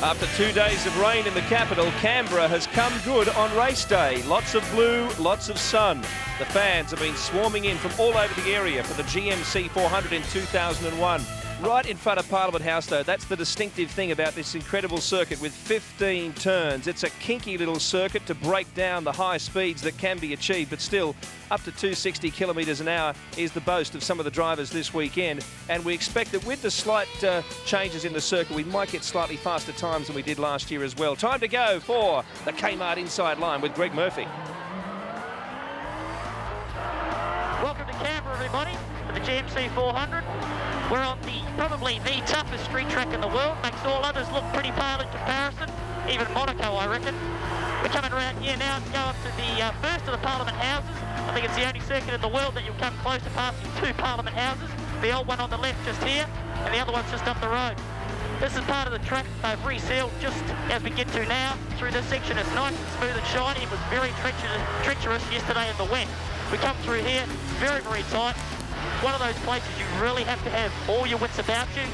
After 2 days of rain in the capital, Canberra has come good on race day. Lots of blue, lots of sun. The fans have been swarming in from all over the area for the GMC 400 in 2001. Right in front of Parliament House, though, that's the distinctive thing about this incredible circuit with 15 turns. It's a kinky little circuit to break down the high speeds that can be achieved, but still, up to 260 kilometres an hour is the boast of some of the drivers this weekend. And we expect that with the slight changes in the circuit, we might get slightly faster times than we did last year as well. Time to go for the Kmart inside line with Greg Murphy. Welcome to Canberra, everybody, for the GMC 400. We're on probably the toughest street track in the world. Makes all others look pretty pale in comparison. Even Monaco, I reckon. We're coming around here now to go up to the first of the Parliament Houses. I think it's the only circuit in the world that you'll come close to passing 2 Parliament Houses. The old one on the left just here, and the other one's just up the road. This is part of the track they've resealed just as we get to now. Through this section, it's nice and smooth and shiny. It was very treacherous yesterday in the wet. We come through here, very, very tight. One of those places you really have to have all your wits about you,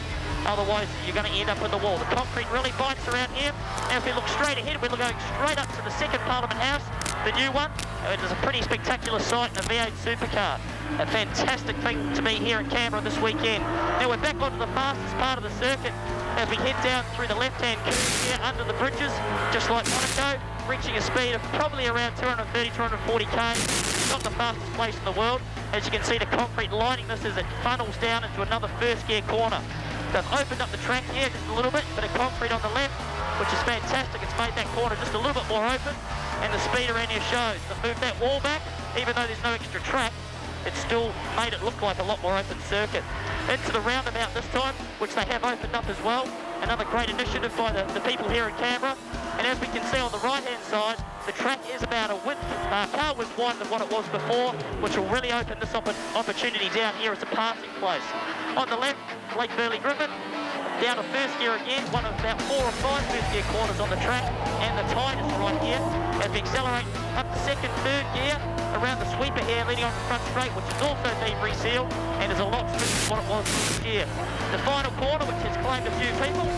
otherwise you're going to end up in the wall. The concrete really bites around here. Now if we look straight ahead, we're going straight up to the second Parliament House, the new one. It is a pretty spectacular sight in a V8 supercar. A fantastic thing to be here in Canberra this weekend. Now we're back onto the fastest part of the circuit as we head down through the left-hand curve here under the bridges, just like Monaco, reaching a speed of probably around 230, 240 km. Not the fastest place in the world. As you can see, the concrete lining this as it funnels down into another first gear corner. They've opened up the track here just a little bit, bit of concrete on the left, which is fantastic. It's made that corner just a little bit more open, and the speed around here shows. They've moved that wall back, even though there's no extra track, it's still made it look like a lot more open circuit. Into the roundabout this time, which they have opened up as well. Another great initiative by the people here in Canberra. And as we can see on the right-hand side, the track is about a car width wider than what it was before, which will really open this opportunity down here as a passing place. On the left, Lake Burley Griffin, down to first gear again, one of about 4 or 5 first gear corners on the track, and the tightest right here, as we accelerate up to second, third gear, around the sweeper here leading on the front straight, which has also been resealed, and is a lot smoother than what it was this year. The final corner, which has claimed a few people,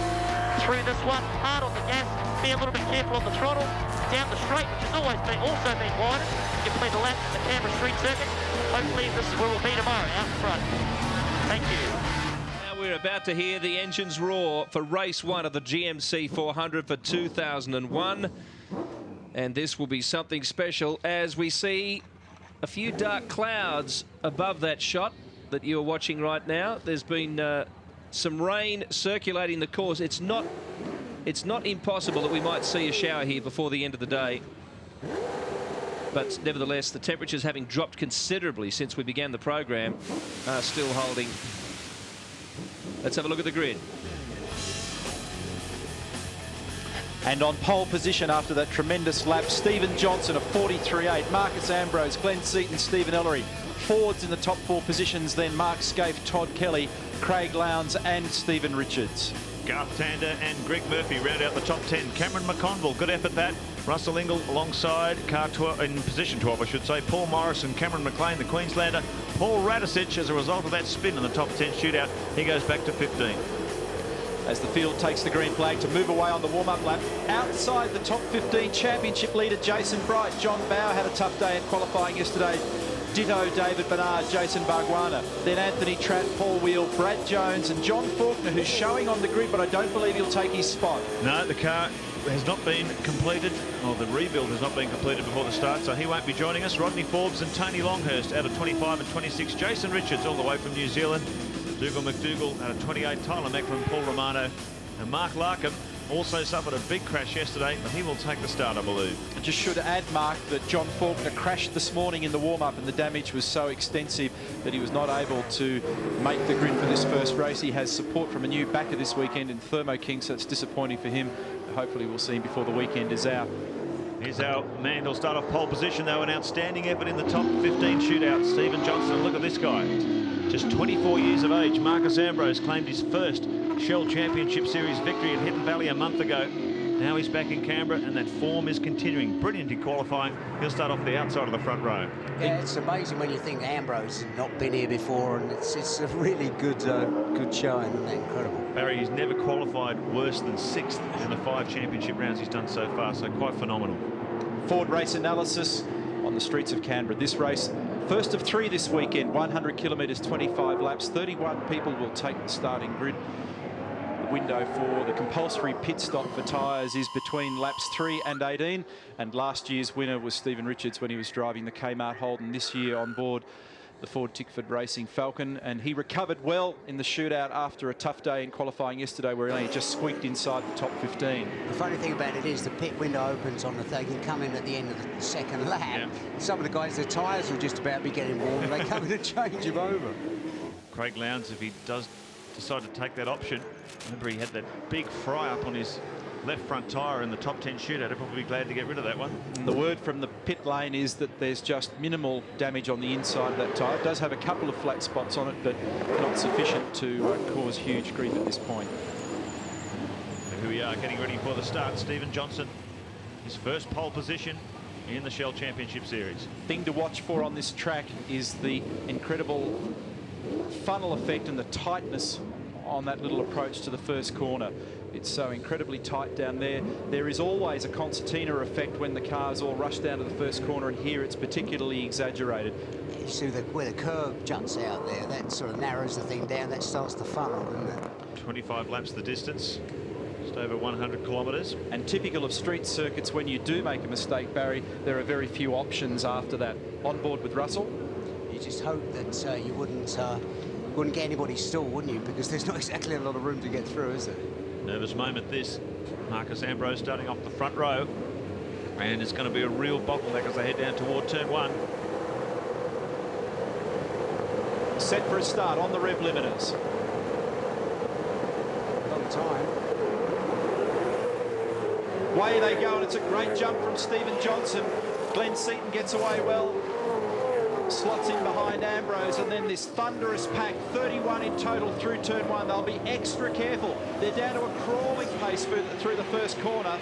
through this one, hard on the gas, be a little bit careful on the throttle, down the straight, which has always been widened, to complete the lap at the Canberra Street Circuit. Hopefully this is where we'll be tomorrow, out in front. Thank you. Now we're about to hear the engines roar for race 1 of the GMC 400 for 2001. And this will be something special as we see a few dark clouds above that shot that you're watching right now. There's been some rain circulating the course. It's not impossible that we might see a shower here before the end of the day. But nevertheless, the temperatures, having dropped considerably since we began the program, are still holding. Let's have a look at the grid. And on pole position after that tremendous lap, Stephen Johnson, a 43.8. Marcus Ambrose, Glenn Seaton, Stephen Ellery. Fords in the top 4 positions, then Mark Scaife, Todd Kelly, Craig Lowndes and Stephen Richards. Garth Tander and Greg Murphy round out the top 10. Cameron McConville, good effort that. Russell Ingall alongside car 12, in position 12, I should say. Paul Morrison, Cameron McLean, the Queenslander. Paul Radisich, as a result of that spin in the top 10 shootout, he goes back to 15. As the field takes the green flag to move away on the warm-up lap. Outside the top 15, championship leader Jason Bright. John Bowe had a tough day at qualifying yesterday. Ditto David Bernard, Jason Bargwanna. Then Anthony Tratt, Paul Wheel, Brad Jones and John Faulkner, who's showing on the grid, but I don't believe he'll take his spot. No, the car has not been completed, or the rebuild has not been completed before the start, so he won't be joining us. Rodney Forbes and Tony Longhurst out of 25 and 26. Jason Richards all the way from New Zealand. Dougal McDougall out of 28. Tyler Mack from Paul Romano. And Mark Larkham also suffered a big crash yesterday, but he will take the start, I believe. I just should add, Mark, that John Faulkner crashed this morning in the warm-up and the damage was so extensive that he was not able to make the grid for this first race. He has support from a new backer this weekend in Thermo King, so it's disappointing for him. Hopefully we'll see him before the weekend is out. Here's our man who'll start off pole position, though. An outstanding effort in the top 15 shootout. Stephen Johnson, look at this guy. Just 24 years of age. Marcus Ambrose claimed his first Shell Championship Series victory at Hidden Valley a month ago. Now he's back in Canberra, and that form is continuing. Brilliant in qualifying. He'll start off the outside of the front row. Yeah, it's amazing when you think Ambrose has not been here before, and it's a really good showing, isn't it? Incredible. Barry, he's never qualified worse than 6th in the 5 championship rounds he's done so far, so quite phenomenal. Ford race analysis on the streets of Canberra. This race, first of 3 this weekend, 100 kilometres, 25 laps. 31 people will take the starting grid. The window for the compulsory pit stop for tyres is between laps 3 and 18. And last year's winner was Stephen Richards when he was driving the Kmart Holden. This year on board the Ford Tickford Racing Falcon, and he recovered well in the shootout after a tough day in qualifying yesterday where he only just squeaked inside the top 15. The funny thing about it is the pit window opens on the they can come in at the end of the second lap. Yeah. Some of the guys, their tyres will just about be getting warm, and they come in and change him over. Craig Lowndes, if he does decide to take that option, remember he had that big fry up on his left front tyre in the top 10 shootout. He'll probably be glad to get rid of that one. The word from the pit lane is that there's just minimal damage on the inside of that tyre. It does have a couple of flat spots on it, but not sufficient to cause huge grief at this point. And here we are getting ready for the start. Stephen Johnson, his first pole position in the Shell Championship Series. Thing to watch for on this track is the incredible funnel effect and the tightness on that little approach to the first corner. It's so incredibly tight down there. There is always a concertina effect when the cars all rush down to the first corner, and here it's particularly exaggerated. You see where the curve juts out there, that sort of narrows the thing down, that starts to funnel, doesn't it? 25 laps the distance, just over 100 kilometres. And typical of street circuits, when you do make a mistake, Barry, there are very few options after that. On board with Russell. You just hope that you wouldn't get anybody stalled, wouldn't you? Because there's not exactly a lot of room to get through, is there? Nervous moment this. Marcus Ambrose starting off the front row, and it's going to be a real bottleneck as they head down toward turn 1. Set for a start on the rev limiters. Long time. Way they go, and it's a great jump from Stephen Johnson. Glenn Seaton gets away well. Slots in behind Ambrose, and then this thunderous pack, 31 in total through turn 1. They'll be extra careful. They're down to a crawling pace through the first corner.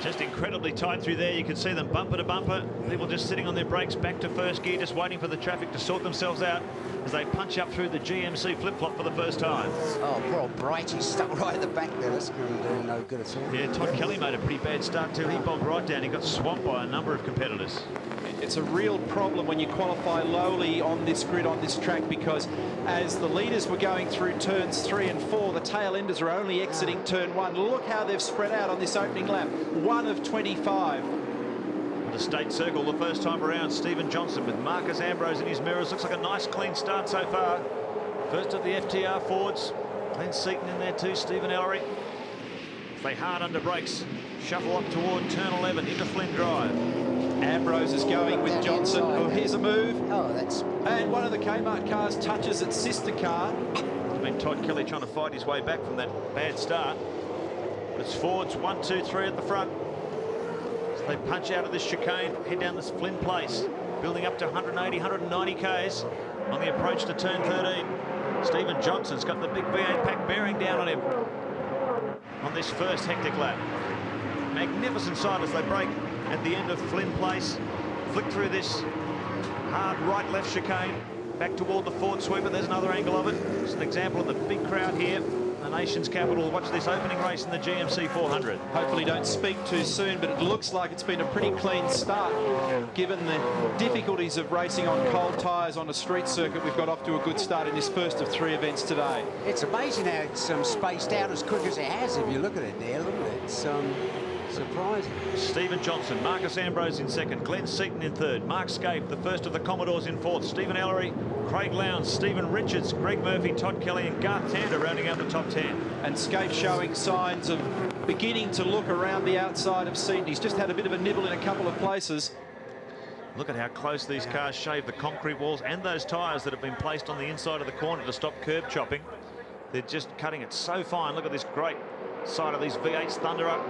Just incredibly tight through there. You can see them bumper to bumper. People just sitting on their brakes, back to first gear, just waiting for the traffic to sort themselves out as they punch up through the GMC flip-flop for the first time. Oh, poor Bright, he's stuck right at the back there. That's going to do no good at all. Yeah, Todd Kelly made a pretty bad start too. He bogged right down. He got swamped by a number of competitors. It's a real problem when you qualify lowly on this grid, on this track, because as the leaders were going through turns 3 and 4, the tail enders are only exiting turn 1. Look how they've spread out on this opening lap. 1 of 25. The state circle the first time around. Stephen Johnson with Marcus Ambrose in his mirrors. Looks like a nice clean start so far. First of the FTR Fords. Glenn Seaton in there too, Stephen Ellery. They hard under brakes. Shuffle up toward turn 11 into Flynn Drive. Ambrose is going with Johnson. Oh, here's a move. Oh, that's... And one of the Kmart cars touches its sister car. It's been Todd Kelly trying to fight his way back from that bad start. It's Fords 1, 2, 3 at the front. So they punch out of this chicane, head down this Flynn Place, building up to 180, 190 Ks on the approach to turn 13. Stephen Johnson's got the big V8 pack bearing down on him on this first hectic lap. Magnificent sight as they break at the end of Flynn Place, flick through this hard right-left chicane, back toward the Ford sweeper. There's another angle of it. It's an example of the big crowd here, the nation's capital. Watch this opening race in the GMC 400. Hopefully don't speak too soon, but it looks like it's been a pretty clean start. Given the difficulties of racing on cold tyres on a street circuit, we've got off to a good start in this first of 3 events today. It's amazing how it's spaced out as quick as it has, if you look at it there, look at it. It's surprising. Stephen Johnson, Marcus Ambrose in second, Glenn Seaton in third, Mark Scaife, the first of the Commodores, in fourth, Stephen Ellery, Craig Lowndes, Stephen Richards, Greg Murphy, Todd Kelly and Garth Tander rounding out the top 10. And Scaife showing signs of beginning to look around the outside of Seaton. He's just had a bit of a nibble in a couple of places. Look at how close these cars shave the concrete walls and those tyres that have been placed on the inside of the corner to stop curb chopping. They're just cutting it so fine. Look at this great side of these V8s thunder up.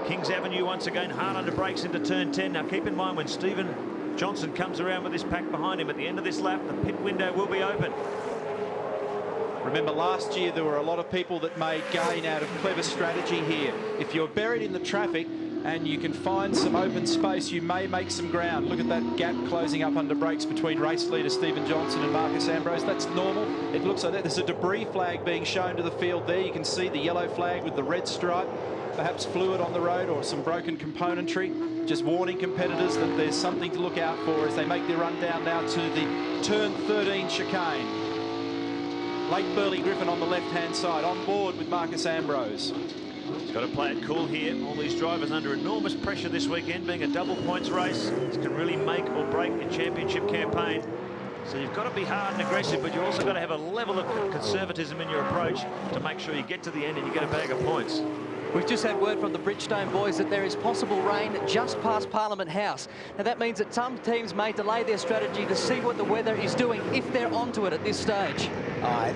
Kings Avenue once again, hard under brakes into turn 10. Now keep in mind, when Stephen Johnson comes around with this pack behind him at the end of this lap, the pit window will be open. Remember, last year there were a lot of people that made gain out of clever strategy here. If you're buried in the traffic and you can find some open space, you may make some ground. Look at that gap closing up under brakes between race leader Stephen Johnson and Marcus Ambrose. That's normal. It looks like there's a debris flag being shown to the field there. You can see the yellow flag with the red stripe, perhaps fluid on the road or some broken componentry. Just warning competitors that there's something to look out for as they make their run down now to the turn 13 chicane. Lake Burley Griffin on the left-hand side, on board with Marcus Ambrose. He's got to play it cool here. All these drivers under enormous pressure this weekend, being a double points race. This can really make or break a championship campaign. So you've got to be hard and aggressive, but you've also got to have a level of conservatism in your approach to make sure you get to the end and you get a bag of points. We've just had word from the Bridgestone boys that there is possible rain just past Parliament House. Now that means that some teams may delay their strategy to see what the weather is doing if they're onto it at this stage.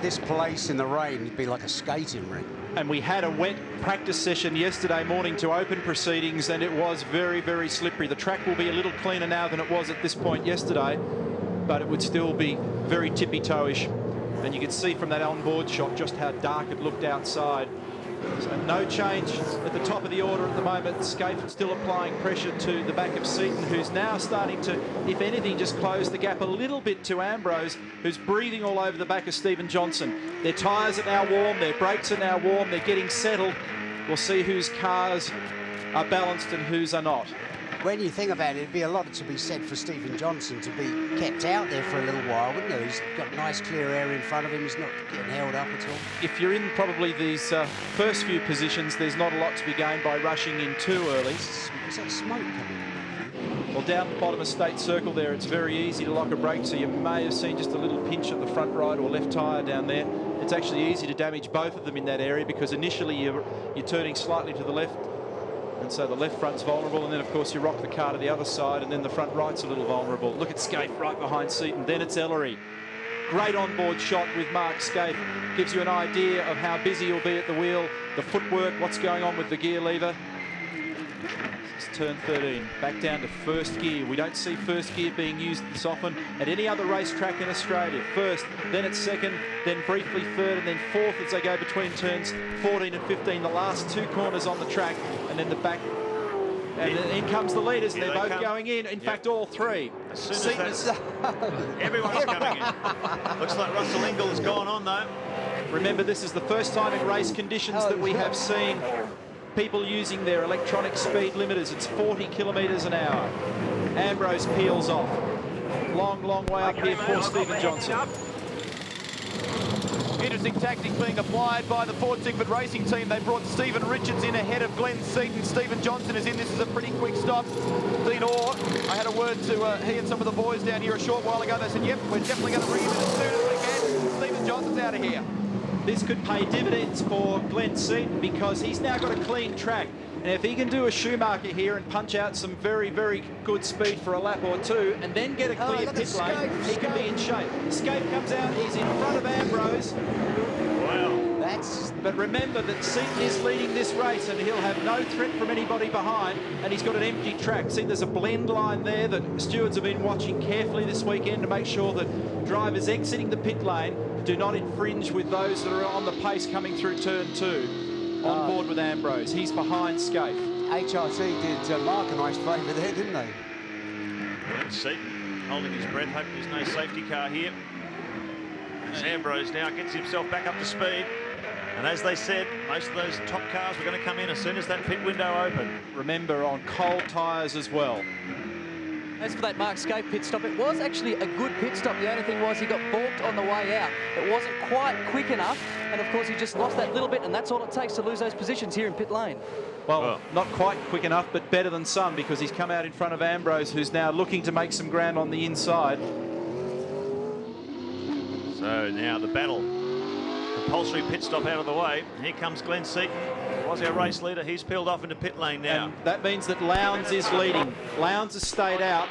This place in the rain would be like a skating rink. And we had a wet practice session yesterday morning to open proceedings, and it was very, very slippery. The track will be a little cleaner now than it was at this point yesterday, but it would still be very tippy-toe-ish. And you can see from that on-board shot just how dark it looked outside. So no change at the top of the order at the moment. Scaife still applying pressure to the back of Seaton, who's now starting to, if anything, just close the gap a little bit to Ambrose, who's breathing all over the back of Stephen Johnson. Their tyres are now warm, their brakes are now warm, they're getting settled. We'll see whose cars are balanced and whose are not. When you think about it, it'd be a lot to be said for Stephen Johnson to be kept out there for a little while, wouldn't it? He's got nice clear air in front of him. He's not getting held up at all. If you're in probably these first few positions, there's not a lot to be gained by rushing in too early. Is that smoke coming? Well, down the bottom of State Circle there, it's very easy to lock a brake, so you may have seen just a little pinch at the front right or left tyre down there. It's actually easy to damage both of them in that area because initially you're turning slightly to the left, and so the left front's vulnerable, and then of course you rock the car to the other side, and then the front right's a little vulnerable. Look at Scaife right behind Seaton, then it's Ellery. Great on-board shot with Mark Scaife. Gives you an idea of how busy he'll be at the wheel, the footwork, what's going on with the gear lever. It's turn 13, back down to first gear. We don't see first gear being used this often at any other racetrack in Australia. First, then it's second, then briefly third, and then fourth as they go between turns 14 and 15, the last two corners on the track, and then the back. And then in comes the leaders, and they're both going in. In fact, all three. As soon as everyone's coming in. Looks like Russell Ingall's gone on, though. Remember, this is the first time in race conditions that we have seen people using their electronic speed limiters. It's 40 kilometres an hour. Ambrose peels off. Long, long way up here for Stephen Johnson. Interesting tactic being applied by the Ford Sigford Racing team. They brought Stephen Richards in ahead of Glenn Seaton. Stephen Johnson is in. This is a pretty quick stop. Dean Orr, I had a word to he and some of the boys down here a short while ago. They said, yep, we're definitely going to bring him in as soon as we can. Stephen Johnson's out of here. This could pay dividends for Glenn Seaton because he's now got a clean track. And if he can do a Schumacher here and punch out some very, very good speed for a lap or two and then get a clear pit lane, he can be in shape. Scaife comes out, he's in front of Ambrose. Wow. But remember that Seaton is leading this race and he'll have no threat from anybody behind, and he's got an empty track. See, there's a blend line there that stewards have been watching carefully this weekend to make sure that drivers exiting the pit lane do not infringe with those that are on the pace coming through turn 2. On board with Ambrose. He's behind Scaife. HRT did Mark a nice favour there, didn't they? Glenn Seaton holding his breath, hoping there's no safety car here. As Ambrose now gets himself back up to speed. And as they said, most of those top cars were going to come in as soon as that pit window opened. Remember, on cold tyres as well. As for that Mark Scaife pit stop, it was actually a good pit stop. The only thing was he got balked on the way out. It wasn't quite quick enough, and of course he just lost that little bit, and that's all it takes to lose those positions here in pit lane. Well, not quite quick enough, but better than some, because he's come out in front of Ambrose, who's now looking to make some ground on the inside. So now the battle. Compulsory pit stop out of the way. Here comes Glenn Seaton. Was our race leader. He's peeled off into pit lane now. And that means that Lowndes is leading. Lowndes has stayed out.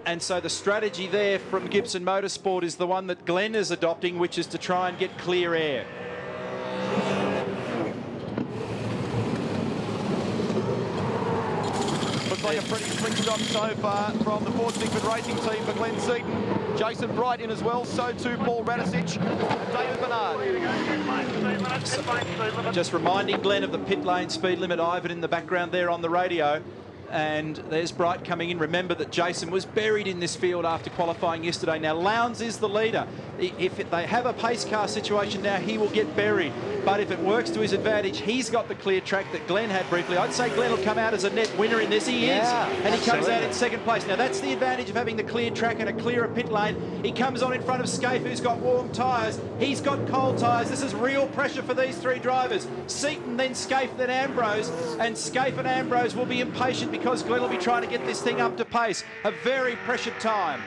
And so the strategy there from Gibson Motorsport is the one that Glenn is adopting, which is to try and get clear air. Looks like a pretty slick stop so far from the Ford Stickford Racing team for Glenn Seaton. Jason Bright in as well, so too Paul Radisich and David Bernard. Just reminding Glenn of the pit lane speed limit. Ivan in the background there on the radio. And there's Bright coming in. Remember that Jason was buried in this field after qualifying yesterday. Now, Lowndes is the leader. If they have a pace car situation now, he will get buried. But if it works to his advantage, he's got the clear track that Glenn had briefly. I'd say Glenn will come out as a net winner in this. He is. And he comes out in second place. Now, that's the advantage of having the clear track and a clearer pit lane. He comes on in front of Scaife, who's got warm tyres. He's got cold tyres. This is real pressure for these three drivers. Seaton, then Scaife, then Ambrose. And Scaife and Ambrose will be impatient because Glenn will be trying to get this thing up to pace. A very pressured time.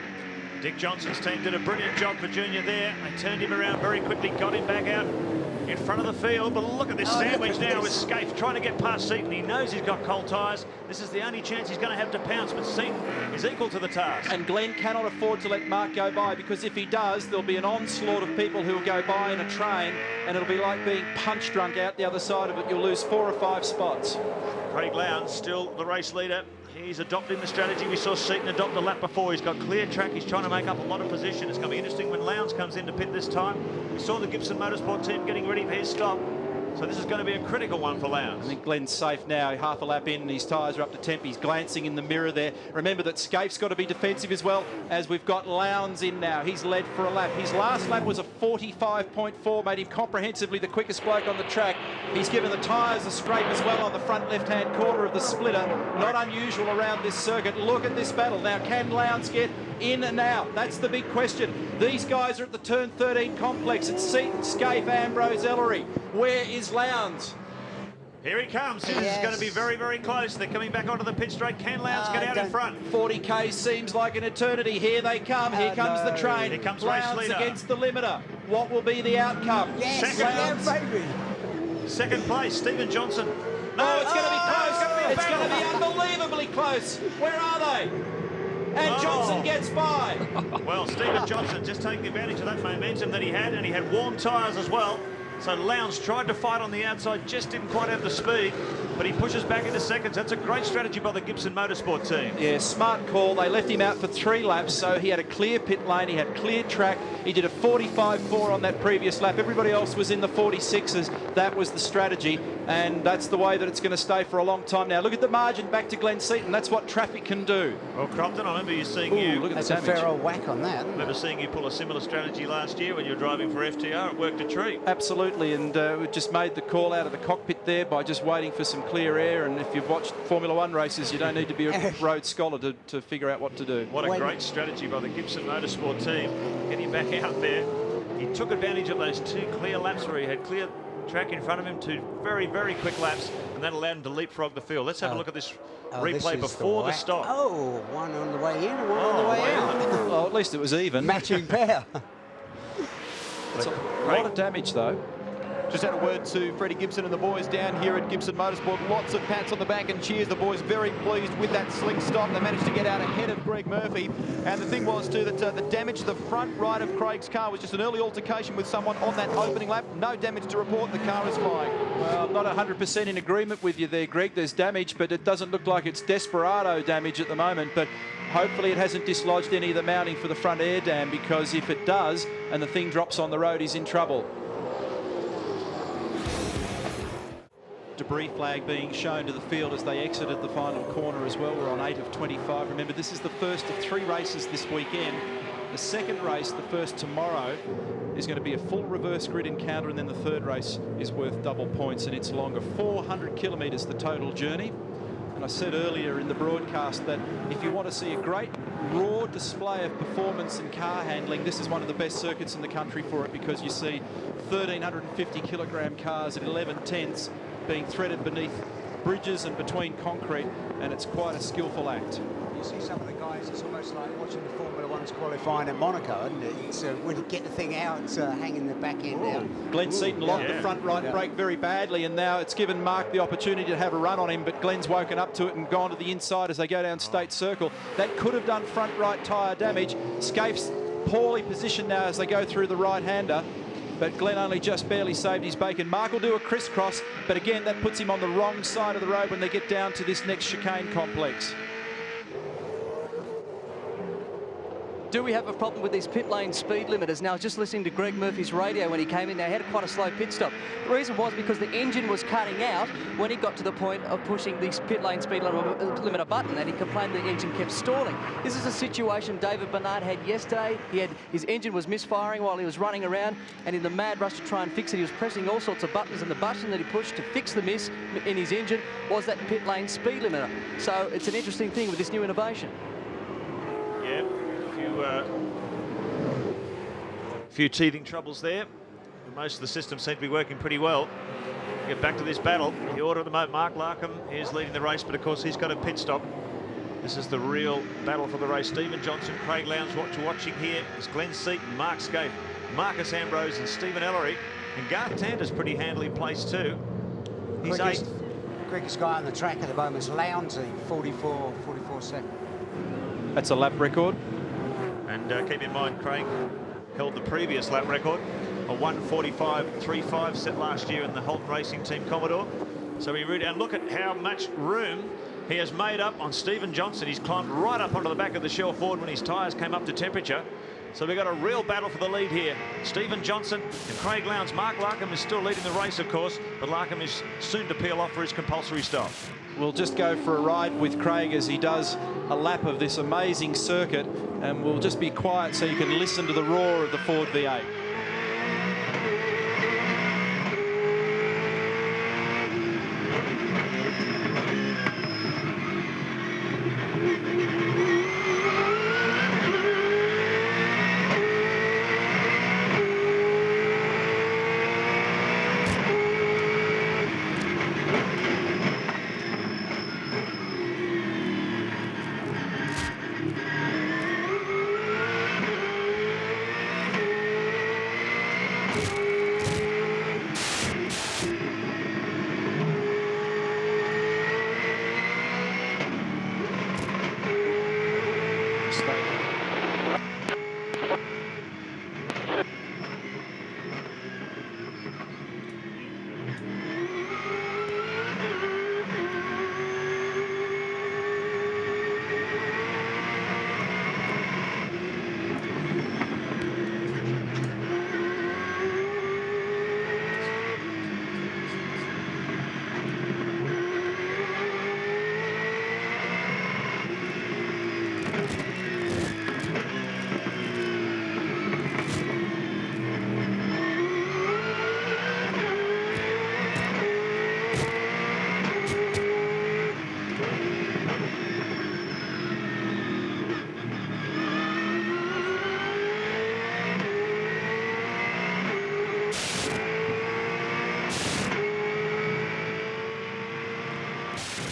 Dick Johnson's team did a brilliant job for Junior there. They turned him around very quickly, got him back out in front of the field. But look at this sandwich now with Scaife trying to get past Seaton. He knows he's got cold tyres. This is the only chance he's going to have to pounce, but Seaton is equal to the task. And Glenn cannot afford to let Mark go by, because if he does, there'll be an onslaught of people who will go by in a train, and it'll be like being punch drunk out the other side of it. You'll lose 4 or 5 spots. Craig Lowndes still the race leader. He's adopting the strategy. We saw Seaton adopt the lap before. He's got clear track. He's trying to make up a lot of position. It's going to be interesting when Lowndes comes into pit this time. We saw the Gibson Motorsport team getting ready for his stop. So this is going to be a critical one for Lowndes. I think Glenn's safe now. Half a lap in and his tyres are up to temp. He's glancing in the mirror there. Remember that Scaife's got to be defensive as well, as we've got Lowndes in now. He's led for a lap. His last lap was a 45.4, made him comprehensively the quickest bloke on the track. He's given the tyres a scrape as well on the front left-hand corner of the splitter. Not unusual around this circuit. Look at this battle. Now, can Lowndes get in and out? That's the big question. These guys are at the turn 13 complex. It's Seaton, Scaife, Ambrose, Ellery. Where is Lowndes? Here he comes. This is going to be very, very close. They're coming back onto the pit straight. Can Lowndes get out in front? 40k seems like an eternity. Here they come. Here comes the train. Here comes Lowndes race leader against the limiter. What will be the outcome? Second place, Stephen Johnson. No, it's going to be close. It's going to be unbelievably close. Where are they? And Johnson gets by. Well, Stephen Johnson just taking advantage of that momentum that he had, and he had warm tyres as well. So Lowndes tried to fight on the outside, just didn't quite have the speed, but he pushes back into seconds. That's a great strategy by the Gibson Motorsport team. Yeah, smart call. They left him out for 3 laps, so he had a clear pit lane, he had clear track. He did a 45.4 on that previous lap. Everybody else was in the 46s. That was the strategy, and that's the way that it's going to stay for a long time now. Look at the margin back to Glenn Seaton. That's what traffic can do. Well, Crompton, I remember you seeing you... Look at that's a fair old whack on that. I remember seeing you pull a similar strategy last year when you were driving for FTR. It worked a treat. Absolutely, and we just made the call out of the cockpit there by just waiting for some clear air. And if you've watched Formula One races, you don't need to be a road scholar to figure out what to do. What a great strategy by the Gibson Motorsport team, getting back out there. He took advantage of those 2 clear laps where he had clear track in front of him, 2 very, very quick laps, and that allowed him to leapfrog the field. Let's have a look at this replay before the stop. Oh, one on the way in and one on the way out. Well, at least it was even. Matching pair. It's a lot of damage, though. Just had a word to Freddie Gibson and the boys down here at Gibson Motorsport. Lots of pats on the back and cheers. The boys very pleased with that slick stop. They managed to get out ahead of Greg Murphy. And the thing was, too, that the damage to the front right of Craig's car was just an early altercation with someone on that opening lap. No damage to report. The car is flying. Well, I'm not 100% in agreement with you there, Greg. There's damage, but it doesn't look like it's desperado damage at the moment. But hopefully it hasn't dislodged any of the mounting for the front air dam, because if it does and the thing drops on the road, he's in trouble. Debris flag being shown to the field as they exited the final corner as well. We're on 8 of 25. Remember, this is the first of 3 races this weekend. The second race, the first tomorrow, is going to be a full reverse grid encounter, and then the third race is worth double points, and it's longer. 400 kilometres the total journey. And I said earlier in the broadcast that if you want to see a great raw display of performance and car handling, this is one of the best circuits in the country for it, because you see 1,350 kilogram cars at 11 tenths being threaded beneath bridges and between concrete, and it's quite a skillful act. You see some of the guys, it's almost like watching the Formula One's qualifying at Monaco, isn't it? It's, when you get the thing out, it's hanging the back end out. Glenn Seaton locked the front right brake very badly, and now it's given Mark the opportunity to have a run on him, but Glenn's woken up to it and gone to the inside as they go down State Circle. That could have done front right tyre damage. Scaife's poorly positioned now as they go through the right-hander, but Glenn only just barely saved his bacon. Mark will do a crisscross, but again, that puts him on the wrong side of the road when they get down to this next chicane complex. Do we have a problem with these pit lane speed limiters? Now, just listening to Greg Murphy's radio when he came in, they had quite a slow pit stop. The reason was because the engine was cutting out when he got to the point of pushing the pit lane speed limiter button, and he complained the engine kept stalling. This is a situation David Bernard had yesterday. His engine was misfiring while he was running around, and in the mad rush to try and fix it, he was pressing all sorts of buttons, and the button that he pushed to fix the miss in his engine was that pit lane speed limiter. So it's an interesting thing with this new innovation. Yeah, a few teething troubles there. Most of the systems seem to be working pretty well. Get back to this battle. The order at the moment, Mark Lockham is leading the race, but of course he's got a pit stop. This is the real battle for the race. Stephen Johnson, Craig Lowndes watching here. It's Glenn Seaton, Mark Skaife, Marcus Ambrose and Stephen Ellery. And Garth Tander's pretty handily placed too. He's quickest guy on the track at the moment is Lowndes, 44 seconds. That's a lap record. And keep in mind, Craig held the previous lap record, a 1:45.35 set last year in the Holton Racing Team Commodore. So we read and look at how much room he has made up on Stephen Johnson. He's climbed right up onto the back of the Shell Ford when his tyres came up to temperature. So we've got a real battle for the lead here. Stephen Johnson and Craig Lowndes. Mark Lockham is still leading the race, of course, but Lockham is soon to peel off for his compulsory stop. We'll just go for a ride with Craig as he does a lap of this amazing circuit, and we'll just be quiet so you can listen to the roar of the Ford V8.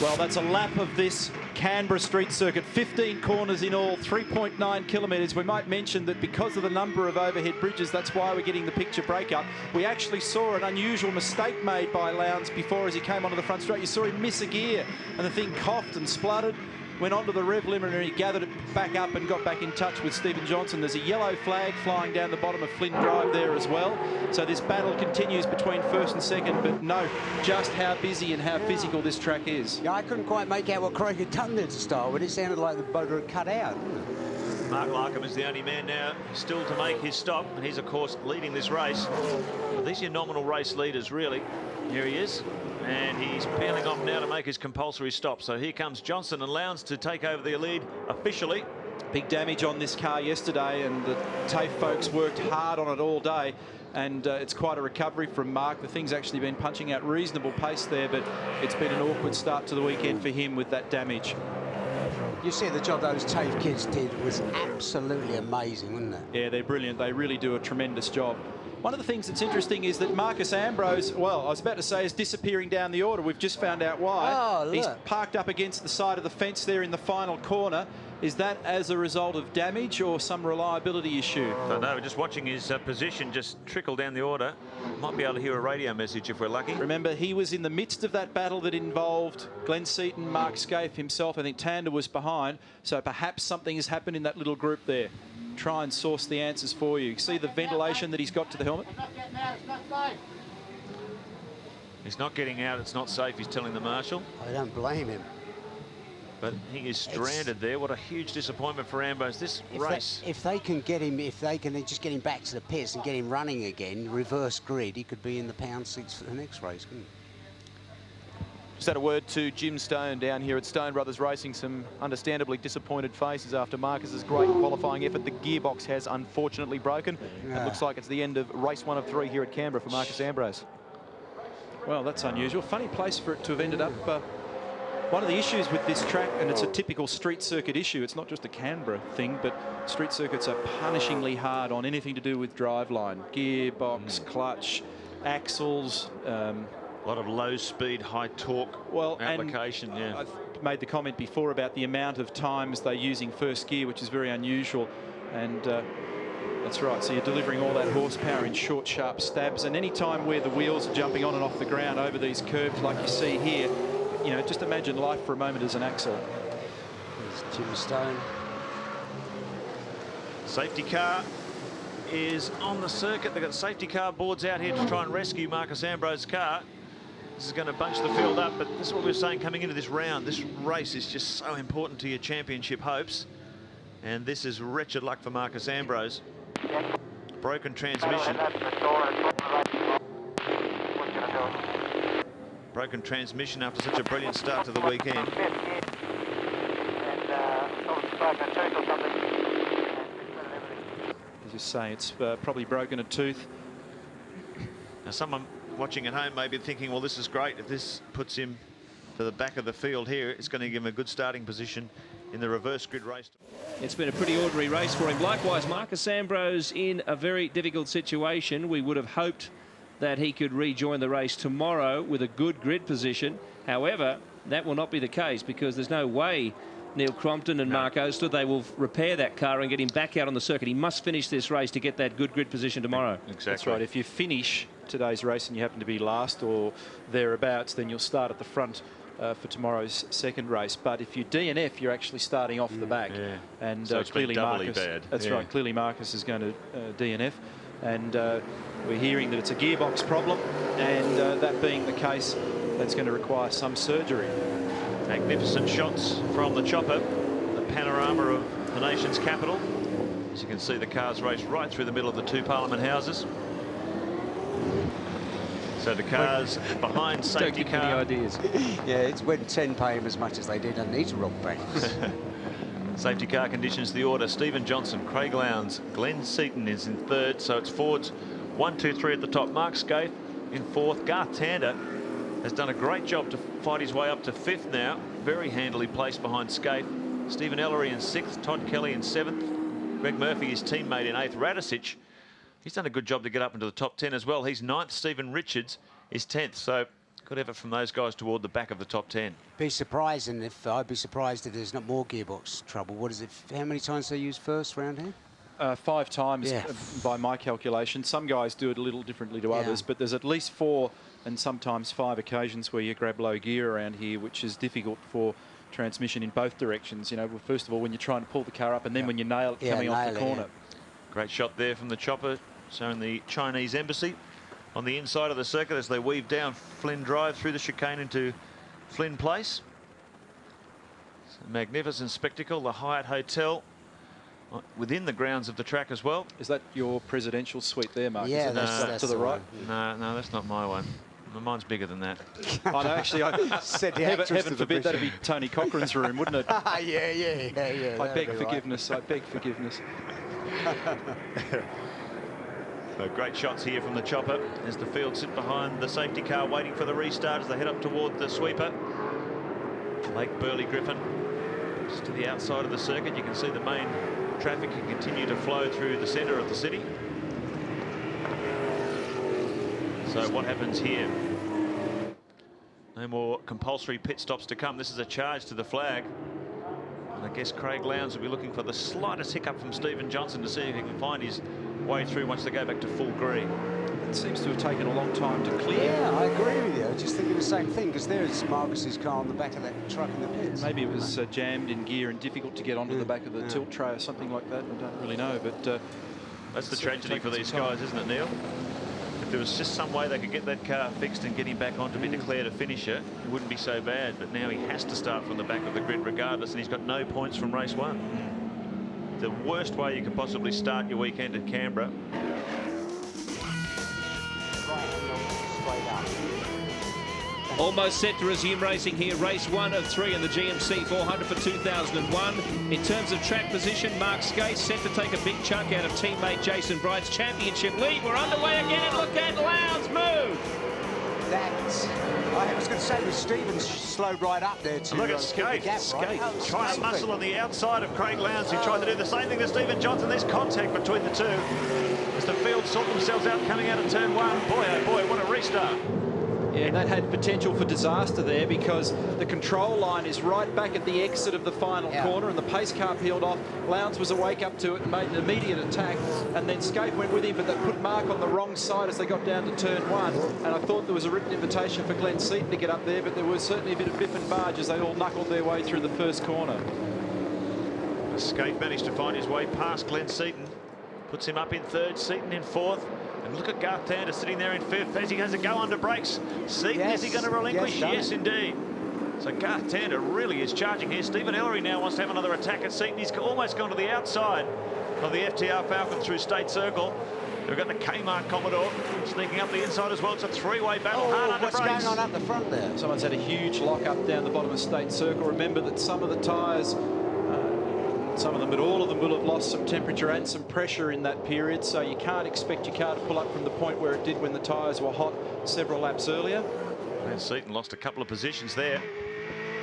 Well, that's a lap of this Canberra street circuit. 15 corners in all, 3.9 kilometres. We might mention that because of the number of overhead bridges, that's why we're getting the picture breakup. We actually saw an unusual mistake made by Lowndes before as he came onto the front straight. You saw him miss a gear and the thing coughed and spluttered. Went onto the rev limiter and he gathered it back up and got back in touch with Stephen Johnson. There's a yellow flag flying down the bottom of Flynn Drive there as well. So this battle continues between first and second, but note just how busy and how physical this track is. Yeah, I couldn't quite make out what Craig had done there to start with. It sounded like the motor had cut out, didn't it? Mark Lockham is the only man now still to make his stop, and he's, of course, leading this race. Well, these are your nominal race leaders, really. Here he is. And he's peeling off now to make his compulsory stop. So here comes Johnson and Lowndes to take over the lead officially. Big damage on this car yesterday, and the TAFE folks worked hard on it all day. And it's quite a recovery from Mark. The thing's actually been punching out reasonable pace there, but it's been an awkward start to the weekend for him with that damage. You see the job those TAFE kids did was absolutely amazing, wasn't it? Yeah, they're brilliant. They really do a tremendous job. One of the things that's interesting is that Marcus Ambrose, well, I was about to say, is disappearing down the order. We've just found out why. Oh, look. He's parked up against the side of the fence there in the final corner. Is that as a result of damage or some reliability issue? So no, we're just watching his position just trickle down the order. Might be able to hear a radio message if we're lucky. Remember, he was in the midst of that battle that involved Glenn Seaton, Mark Skaife himself. I think Tander was behind. So perhaps something has happened in that little group there. Try and source the answers for you. See the ventilation that he's got to the helmet? He's not getting out, it's not safe, he's telling the marshal. I don't blame him. But he is stranded there. What a huge disappointment for Ambrose. This race. If they can get him, if they can just get him back to the pits and get him running again, reverse grid, he could be in the pound seats for the next race, couldn't he? Just had a word to Jim Stone down here at Stone Brothers Racing. Some understandably disappointed faces after Marcus's great qualifying effort. The gearbox has unfortunately broken. It looks like it's the end of race 1 of 3 here at Canberra for Marcus Ambrose. Well, that's unusual. Funny place for it to have ended up. One of the issues with this track, and it's a typical street circuit issue, it's not just a Canberra thing, but street circuits are punishingly hard on anything to do with driveline, gearbox, clutch, axles. A lot of low speed, high torque application. I've made the comment before about the amount of times they're using first gear, which is very unusual. And that's right. So you're delivering all that horsepower in short, sharp stabs. And any time where the wheels are jumping on and off the ground over these curves like you see here, you know, just imagine life for a moment as an axle. There's Jim Stone. Safety car is on the circuit. They've got safety car boards out here to try and rescue Marcus Ambrose's car. This is going to bunch the field up, but this is what we were saying coming into this round. This race is just so important to your championship hopes. And this is wretched luck for Marcus Ambrose. Broken transmission. Broken transmission after such a brilliant start to the weekend. As you say, it's probably broken a tooth. Now, someone watching at home may be thinking, well, this is great. If this puts him to the back of the field here, it's going to give him a good starting position in the reverse grid race. It's been a pretty ordinary race for him. Likewise, Marcus Ambrose in a very difficult situation. We would have hoped that he could rejoin the race tomorrow with a good grid position. However, that will not be the case because there's no way Neil Crompton and Mark Oster, they will repair that car and get him back out on the circuit. He must finish this race to get that good grid position tomorrow. Exactly. That's right. If you finish today's race and you happen to be last or thereabouts, then you'll start at the front for tomorrow's second race. But if you DNF, you're actually starting off the back. Yeah. And so it's clearly doubly Marcus, bad. That's right. Clearly Marcus is going to DNF. And we're hearing that it's a gearbox problem. And that being the case, that's going to require some surgery. Magnificent shots from the chopper. The panorama of the nation's capital. As you can see, the cars race right through the middle of the two Parliament houses. So the cars behind safety car. Don't give me ideas. Yeah, it's when 10 pay him as much as they did and need to rock back. Safety car conditions the order. Stephen Johnson, Craig Lowndes, Glenn Seaton is in third. So it's Ford's 1, 2, 3 at the top. Mark Scaife in fourth. Garth Tander has done a great job to fight his way up to fifth now. Very handily placed behind Scaife. Stephen Ellery in sixth. Todd Kelly in seventh. Greg Murphy, his teammate, in eighth. Radicic, he's done a good job to get up into the top 10 as well. He's ninth. Stephen Richards is 10th. So good effort from those guys toward the back of the top 10. I'd be surprised if there's not more gearbox trouble. What is it? How many times they use first round here? 5 times by my calculation. Some guys do it a little differently to others, but there's at least 4 and sometimes 5 occasions where you grab low gear around here, which is difficult for transmission in both directions. You know, well, first of all, when you're trying to pull the car up and then when you nail it coming off the corner. Great shot there from the chopper, showing the Chinese embassy on the inside of the circuit as they weave down Flynn Drive through the chicane into Flynn Place. It's a magnificent spectacle. The Hyatt Hotel within the grounds of the track as well. Is that your presidential suite there, Mark? Yeah, that's to the right. No, that's not my one. Mine's bigger than that. I know, actually, heaven forbid that'd be Tony Cochrane's room, wouldn't it? yeah. I beg forgiveness. I beg forgiveness. So great shots here from the chopper as the field sit behind the safety car waiting for the restart as they head up toward the sweeper. Lake Burley Griffin just to the outside of the circuit. You can see the main traffic can continue to flow through the centre of the city. So what happens here? No more compulsory pit stops to come. This is a charge to the flag. And I guess Craig Lowndes will be looking for the slightest hiccup from Stephen Johnson to see if he can find his way through once they go back to full green. It seems to have taken a long time to clear. Yeah, I agree with you. I was just thinking the same thing because there's Marcus's car on the back of that truck in the pits. Maybe it was jammed in gear and difficult to get onto the back of the tilt tray or something like that. I don't really know, but that's the tragedy for these guys, isn't it, Neil? there was just some way they could get that car fixed and get him back on to be declared a finisher, it wouldn't be so bad. But now he has to start from the back of the grid regardless, and he's got no points from race 1. The worst way you could possibly start your weekend at Canberra. Almost set to resume racing here. Race 1 of 3 in the GMC 400 for 2001. In terms of track position, Mark Skate set to take a big chunk out of teammate Jason Bright's championship lead. We're underway again, and look at Lowndes move. I was going to say, with Stevens slowed right up there to look at Skate. Trying to muscle on the outside of Craig Lowndes. He tried to do the same thing to Stephen Johnson. There's contact between the two as the field sort themselves out coming out of turn 1. Boy, oh boy, what a restart. Yeah, that had potential for disaster there because the control line is right back at the exit of the final corner, and the pace car peeled off. Lowndes was awake up to it and made an immediate attack, and then Skate went with him, but that put Mark on the wrong side as they got down to turn 1. And I thought there was a written invitation for Glenn Seaton to get up there, but there was certainly a bit of biff and barge as they all knuckled their way through the first corner. Skate managed to find his way past Glenn Seaton, puts him up in 3rd, Seaton in 4th. And look at Garth Tander sitting there in 5th as he has a go under brakes. Seaton, is he going to relinquish? Yes, indeed. So Garth Tander really is charging here. Stephen Ellery now wants to have another attack at Seaton. He's almost gone to the outside of the FTR Falcon through State Circle. We've got the Kmart Commodore sneaking up the inside as well. It's a three-way battle. Hard under what's brakes. going on up the front there? Someone's had a huge lock up down the bottom of State Circle. Remember that some of the tyres, some of them, but all of them will have lost some temperature and some pressure in that period, so you can't expect your car to pull up from the point where it did when the tyres were hot several laps earlier. And Seaton lost a couple of positions there.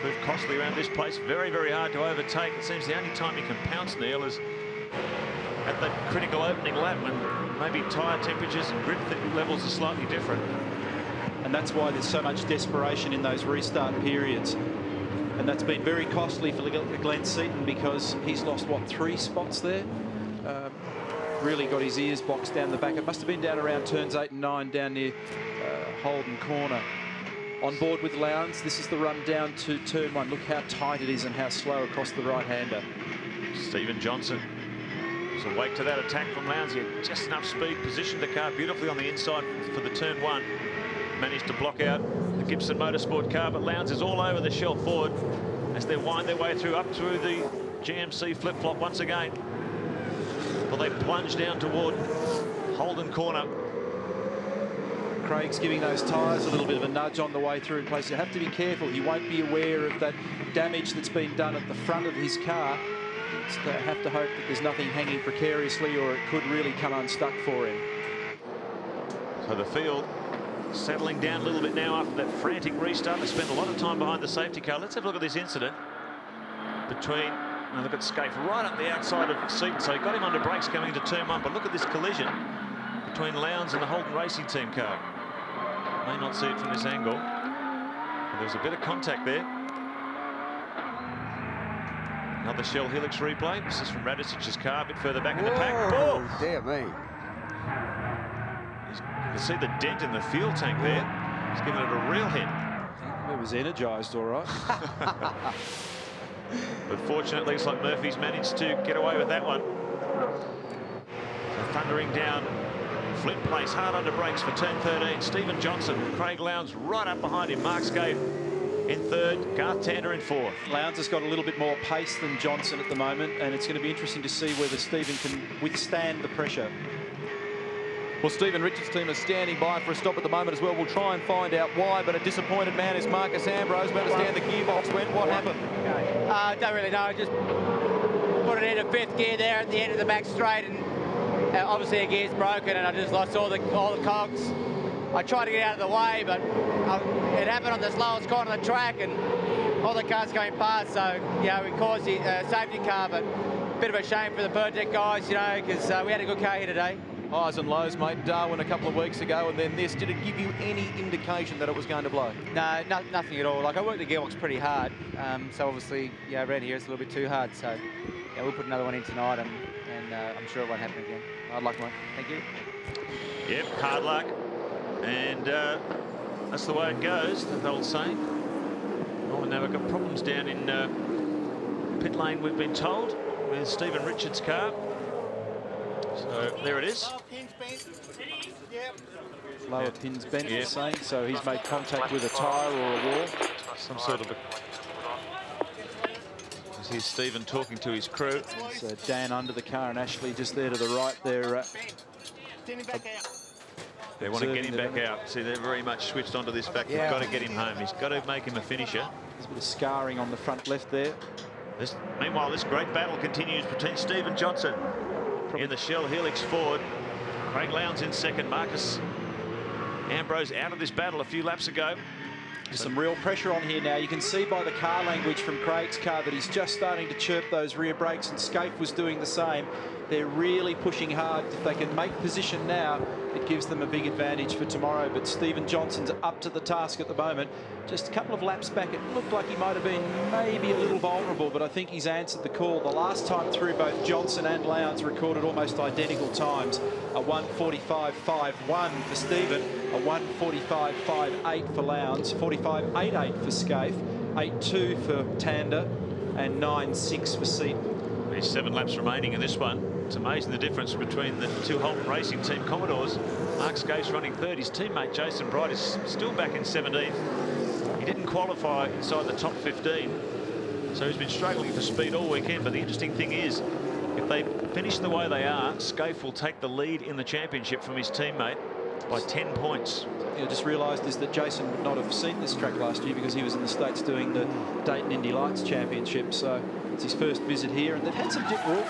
Proved costly around this place. Very, very hard to overtake. It seems the only time you can pounce, Neil, is at that critical opening lap when maybe tyre temperatures and grip levels are slightly different. And that's why there's so much desperation in those restart periods. And that's been very costly for Glenn Seaton because he's lost, what, 3 spots there? Really got his ears boxed down the back. It must have been down around turns 8 and 9 down near Holden Corner. On board with Lowndes, this is the run down to turn 1. Look how tight it is and how slow across the right-hander. Stephen Johnson was awake to that attack from Lowndes. He had just enough speed, positioned the car beautifully on the inside for the turn 1. Managed to block out the Gibson Motorsport car, but Lowndes is all over the shell forward as they wind their way through up through the GMC flip-flop once again. Well, they plunge down toward Holden Corner. Craig's giving those tyres a little bit of a nudge on the way through in place. You have to be careful. He won't be aware of that damage that's been done at the front of his car. Just have to hope that there's nothing hanging precariously, or it could really come unstuck for him. So the field settling down a little bit now after that frantic restart. They spent a lot of time behind the safety car. Let's have a look at this incident between, now look at Skate right up the outside of Seaton. So he got him under brakes coming into turn 1, but look at this collision between Lowndes and the Holden Racing Team car. May not see it from this angle, but there was a bit of contact there. Another Shell Helix replay. This is from Radicic's car, a bit further back in the pack. Oh, dear me. You can see the dent in the fuel tank there. He's giving it a real hit. It was energised, all right. But fortunately, it's like Murphy's managed to get away with that one. So thundering down Flint Place, hard under brakes for turn 13. Stephen Johnson, Craig Lowndes right up behind him. Mark Skate in 3rd, Garth Tander in 4th. Lowndes has got a little bit more pace than Johnson at the moment, and it's going to be interesting to see whether Stephen can withstand the pressure. Well, Stephen Richards' team is standing by for a stop at the moment as well. We'll try and find out why, but a disappointed man is Marcus Ambrose. We understand the gearbox went. What happened? Don't really know. Just put it into 5th gear there at the end of the back straight, and obviously a gear's broken, and I just lost all the cogs. I tried to get out of the way, but it happened on the slowest corner of the track, and all the cars going past. So, you know, we caused the safety car, but a bit of a shame for the Project guys, you know, because we had a good car here today. Highs and lows, mate. Darwin a couple of weeks ago, and then this. Did it give you any indication that it was going to blow? No, nothing at all. Like, I worked the gearbox pretty hard, so obviously, yeah, around here it's a little bit too hard. So, yeah, we'll put another one in tonight, and I'm sure it won't happen again. Hard luck, mate. Thank you. Yep, hard luck. And that's the way it goes, that old saying. Oh, and now we've got problems down in pit lane, we've been told, with Stephen Richards' car. So there it is. Lower pins bent, you're saying, so he's made contact with a tyre or a wall. Some sort of a... Here's Stephen talking to his crew. So Dan under the car and Ashley just there to the right. They're they want to get him back out. See, they're very much switched onto this fact. We've got to get him home. He's got to make him a finisher. There's a bit of scarring on the front left there. Meanwhile, this great battle continues between Stephen Johnson in the Shell Helix Ford. Craig Lowndes in second. Marcus Ambrose out of this battle a few laps ago. There's some real pressure on here now. You can see by the car language from Craig's car that he's just starting to chirp those rear brakes, and Scaife was doing the same. They're really pushing hard. If they can make position now, it gives them a big advantage for tomorrow. But Stephen Johnson's up to the task at the moment. Just a couple of laps back, it looked like he might have been maybe a little vulnerable, but I think he's answered the call. The last time through, both Johnson and Lowndes recorded almost identical times. A 1:45.51 for Stephen, a 1:45.58 for Lowndes, 45.88 for Scaife, 8.2 for Tander, and 9.6 for Seaton. There's 7 laps remaining in this one. It's amazing the difference between the two Holton Racing Team Commodores. Mark Scaife's running third. His teammate Jason Bright is still back in 17th. He didn't qualify inside the top 15, so he's been struggling for speed all weekend. But the interesting thing is, if they finish the way they are, Scaife will take the lead in the championship from his teammate by 10 points. I just realised is that Jason would not have seen this track last year because he was in the States doing the Dayton Indy Lights Championship. So it's his first visit here, and they've had some dip rule.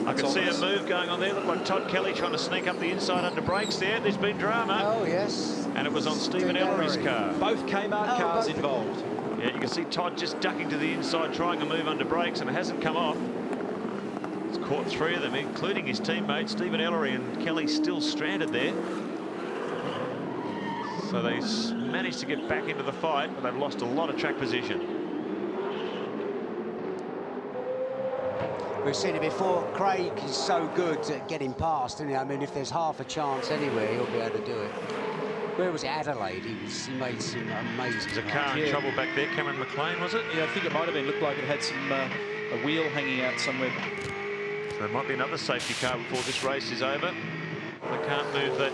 I can see a move going on there. Looked like Todd Kelly trying to sneak up the inside under brakes there. There's been drama. Oh, yes. And it was on Stephen Ellery's car. Both Kmart cars involved. Yeah, you can see Todd just ducking to the inside, trying to move under brakes, and it hasn't come off. It's caught 3 of them, including his teammates. Stephen Ellery and Kelly still stranded there. So they managed to get back into the fight, but they've lost a lot of track position. We've seen it before. Craig is so good at getting past, isn't he? I mean, if there's half a chance anywhere, he'll be able to do it. Where was it? Adelaide. He made some amazing. There's a car in trouble back there. Cameron McLean, was it? Yeah, I think it might have been. Looked like it had some a wheel hanging out somewhere. So there might be another safety car before this race is over. They can't move that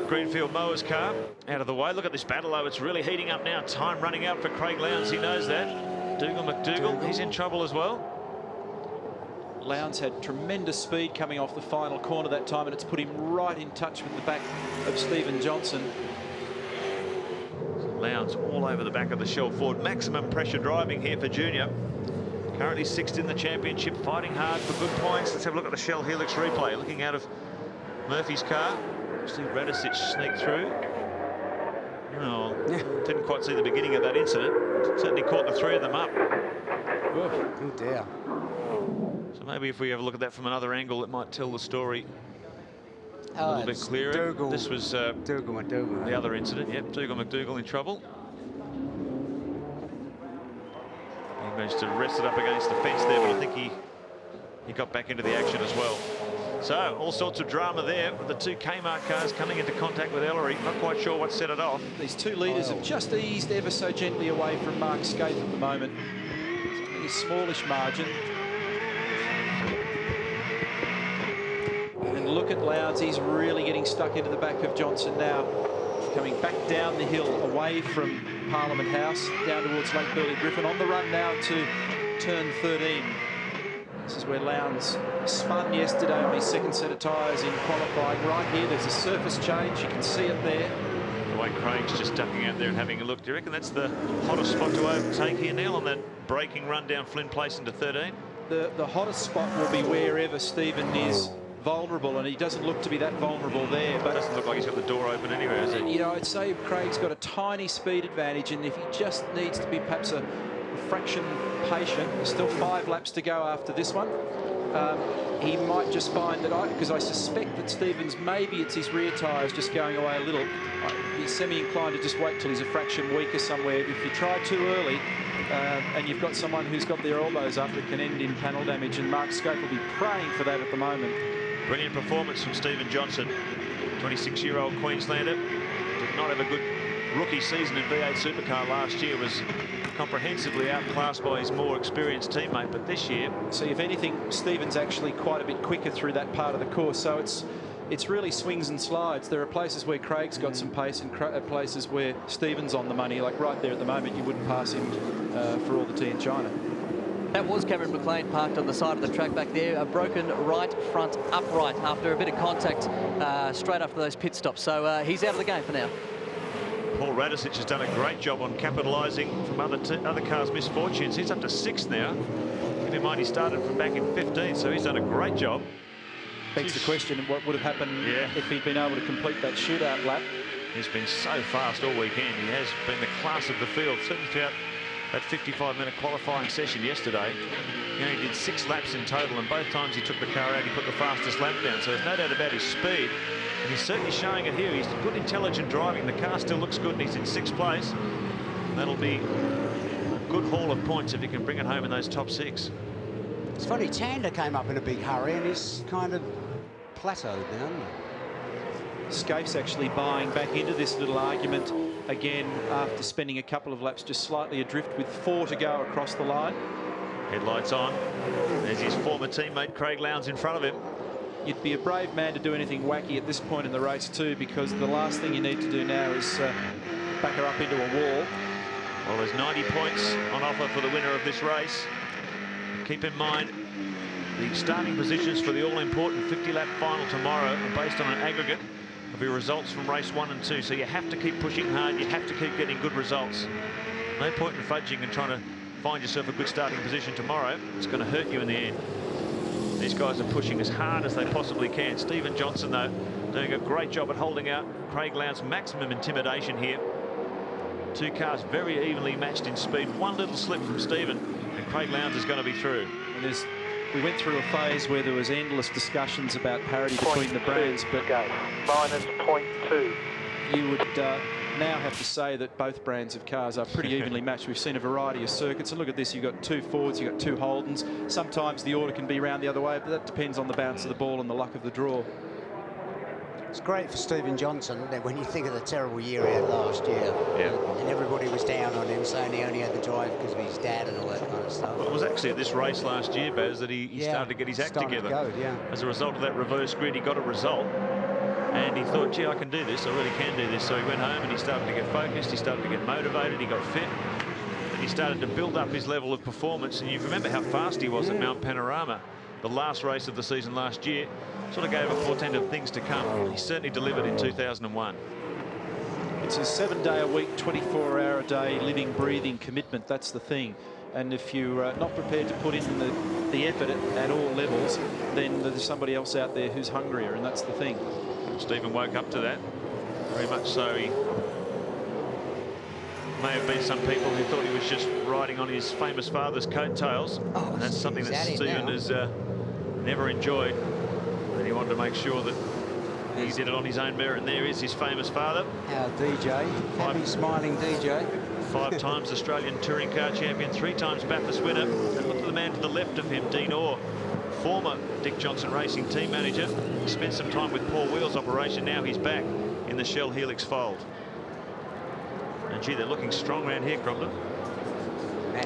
Greenfield Mowers car out of the way. Look at this battle, though. It's really heating up now. Time running out for Craig Lowndes. He knows that. Dougal McDougall, he's in trouble as well. Lowndes had tremendous speed coming off the final corner that time, and it's put him right in touch with the back of Stephen Johnson. Lowndes all over the back of the Shell Ford. Maximum pressure driving here for Junior. Currently 6th in the championship, fighting hard for good points. Let's have a look at the Shell Helix replay. Looking out of Murphy's car. See Radicic sneak through. Oh, didn't quite see the beginning of that incident. Certainly caught the 3 of them up. Oh dear. So maybe if we have a look at that from another angle, it might tell the story a little bit clearer. This was McDougall, the other incident. Yep, Dougal McDougall in trouble. He managed to wrest it up against the fence there, but I think he got back into the action as well. So all sorts of drama there with the 2 Kmart cars coming into contact with Ellery. Not quite sure what set it off. These 2 leaders have just eased ever so gently away from Mark Scaife at the moment. It's a smallish margin. And look at Lowndes, he's really getting stuck into the back of Johnson now. Coming back down the hill away from Parliament House, down towards Lake Burley Griffin, on the run now to turn 13. This is where Lowndes spun yesterday on his 2nd set of tyres in qualifying. Right here, there's a surface change. You can see it there. The way Craig's just ducking out there and having a look. Do you reckon that's the hottest spot to overtake here, Neil, on that braking run down Flynn Place into 13? The hottest spot will be wherever Stephen is vulnerable, and he doesn't look to be that vulnerable there. But it doesn't look like he's got the door open anywhere, is it? You know, I'd say Craig's got a tiny speed advantage, and if he just needs to be perhaps a fraction patient, there's still 5 laps to go after this one. He might just find that, because I suspect that Stevens, maybe it's his rear tyres just going away a little. I'd be semi-inclined to just wait till he's a fraction weaker somewhere. If you try too early, and you've got someone who's got their elbows up, it can end in panel damage, and Mark Scaife will be praying for that at the moment. Brilliant performance from Stephen Johnson, 26-year-old Queenslander. Did not have a good rookie season in V8 Supercar last year, was comprehensively outclassed by his more experienced teammate, but this year... See, if anything, Stephen's actually quite a bit quicker through that part of the course, so it's it's really swings and slides. There are places where Craig's got some pace and places where Stephen's on the money. Like right there at the moment, you wouldn't pass him for all the tea in China. That was Cameron McLean parked on the side of the track back there. A broken right front upright after a bit of contact straight after those pit stops. So he's out of the game for now. Paul Radisich has done a great job on capitalising from other cars' misfortunes. He's up to 6th now. Keep in mind he started from back in 15, so he's done a great job. Begs the question, what would have happened if he'd been able to complete that shootout lap? He's been so fast all weekend. He has been the class of the field, certainly throughout that 55-minute qualifying session yesterday. He only did 6 laps in total, and both times he took the car out, he put the fastest lap down. So there's no doubt about his speed, and he's certainly showing it here. He's good, intelligent driving. The car still looks good, and he's in 6th place. That'll be a good haul of points if he can bring it home in those top 6. It's funny, Tander came up in a big hurry, and he's kind of plateaued now. Scafe's actually buying back into this little argument again after spending a couple of laps just slightly adrift with 4 to go across the line. Headlights on. There's his former teammate Craig Lowndes in front of him. You'd be a brave man to do anything wacky at this point in the race too, because the last thing you need to do now is back her up into a wall. Well, there's 90 points on offer for the winner of this race. Keep in mind, the starting positions for the all-important 50-lap final tomorrow are based on an aggregate of your results from race 1 and 2. So you have to keep pushing hard. You have to keep getting good results. No point in fudging and trying to find yourself a good starting position tomorrow. It's going to hurt you in the end. These guys are pushing as hard as they possibly can. Stephen Johnson, though, doing a great job at holding out Craig Lowndes' maximum intimidation here. 2 cars very evenly matched in speed. One little slip from Stephen, and Craig Lowndes is going to be through. And we went through a phase where there was endless discussions about parity between the brands, but minus 0.2. You would now have to say that both brands of cars are pretty evenly matched. We've seen a variety of circuits, and look at this, you've got 2 Fords, you've got 2 Holdens. Sometimes the order can be round the other way, but that depends on the bounce of the ball and the luck of the draw. It's great for Stephen Johnson that when you think of the terrible year he had last year, and everybody was down on him, saying he only had the drive because of his dad and all that kind of stuff. Well, it was actually at this race last year, Baz, that he started to get his act together. As a result of that reverse grid, he got a result, and he thought, gee, I can do this, I really can do this. So he went home and he started to get focused, he started to get motivated, he got fit, and he started to build up his level of performance. And you remember how fast he was at Mount Panorama, the last race of the season last year. Sort of gave a portent of things to come. He certainly delivered in 2001. It's a 7-day-a-week, 24-hour-a-day living, breathing commitment. That's the thing. And if you're not prepared to put in the effort at all levels, then there's somebody else out there who's hungrier, and that's the thing. Stephen woke up to that. Very much so. He may have been some people who thought he was just riding on his famous father's coattails. And that's something that Stephen has never enjoyed. And he wanted to make sure that he did it on his own merit, and there is his famous father. Our DJ, happy smiling DJ. 5 times Australian Touring Car Champion, 3 times Bathurst winner. And look at the man to the left of him, Dean Orr, former Dick Johnson Racing team manager. Spent some time with Paul Wheel's operation. Now he's back in the Shell Helix fold. And gee, they're looking strong around here, Cromden.